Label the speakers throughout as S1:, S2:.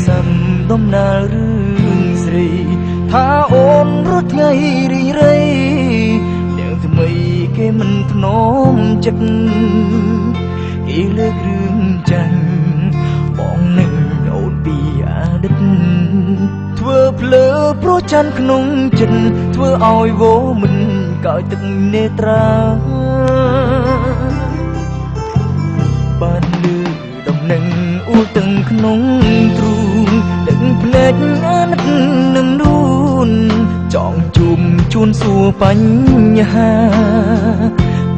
S1: សំដំណើររឿងស្រីថាអូនរត់ថ្ងៃរីរៃអ្នកថ្មីគេមិនធ្នមចិត្តគេលើករឿងចាញ់បងនឹងអូនពីអតីតធ្វើភ្លើព្រោះច័ន្ទក្នុងចិត្តធ្វើឲ្យវោមិនកោយទឹកនេត្រាបានលឺដំណឹងអ៊ូទាំងក្នុងទ្រូងដឹងភ្នែកអាណិតនឹងនួនចង់ជុំជួនសួរបញ្ហា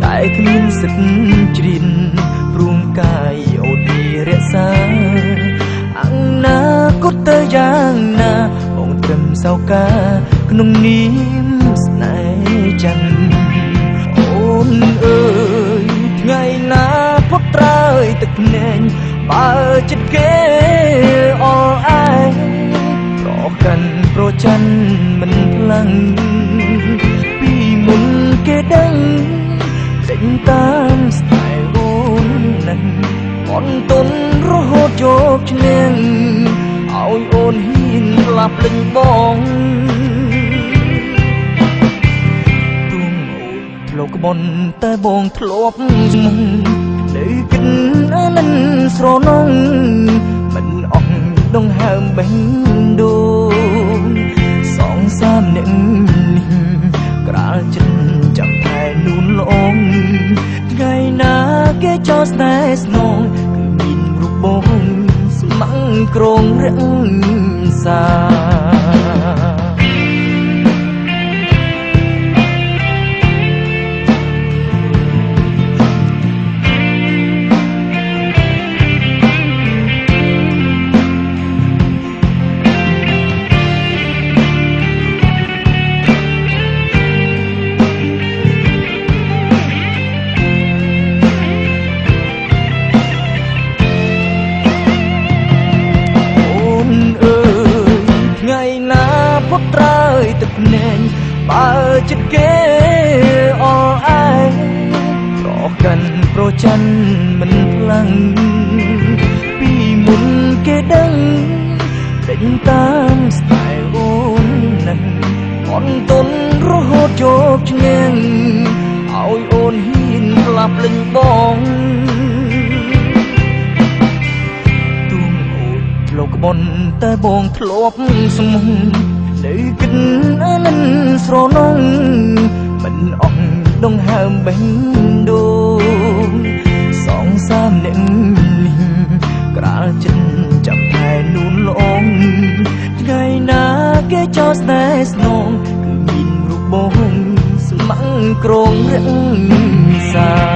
S1: តែគ្មានសិទ្ធជ្រៀនព្រមកាយអូននេះរក្សាអនាគតទៅយ៉ាងណាបងត្រឹមសៅកាក្នុងនាមស្នេហ៍จันអូនអើយថ្ងៃណាពុតត្រើយទឹកភ្នែកបើចិត្តគេអល់ឯងប្រកាន់ប្រច័នមិនខ្លាំងពីមុនគេដឹងចេញតាមស្នេហ៍អូននឹងអន់ទុនរហូតយកឈ្នះឲ្យអូនហ៊ានផ្លាប់លេងបងទួងអូនធ្លោកបនតែបងធ្លាប់ស្មងលើគិនអានិនស្រនងមិនអស់ដងហើមបេះដូងសងសាមអ្នកនេះក្រាលចិត្តចាំតែនូនល្អងថ្ងៃណាគេចោលស្នេហ៍ស្នងគឺមានរូបបងស្ម័គ្រក្រងរក្សាពុតត្រើយទឹកភ្នែកបើចិត្តគេអល់ឯងប្រកាន់ប្រច័នមិនខ្លាំងពីមុនគេដឹងចេញតាមស្នេហ៍អូននឹងអន់ទុនរហូតយកឈ្នះឲ្យអូនហ៊ានផ្លាប់លេងបងទួងអូនធ្លោកបនតែបងធ្លាប់ស្មងលើគិនអានិនស្រនងមិនអស់ដងហើមបេះដូងសងសាមអ្នកនេះក្រាលចិត្តចាំតែនូនល្អងថ្ងៃណាគេចោលស្នេហ៍ស្នងគឺមានរូបបងស្ម័គ្រក្រងរក្សា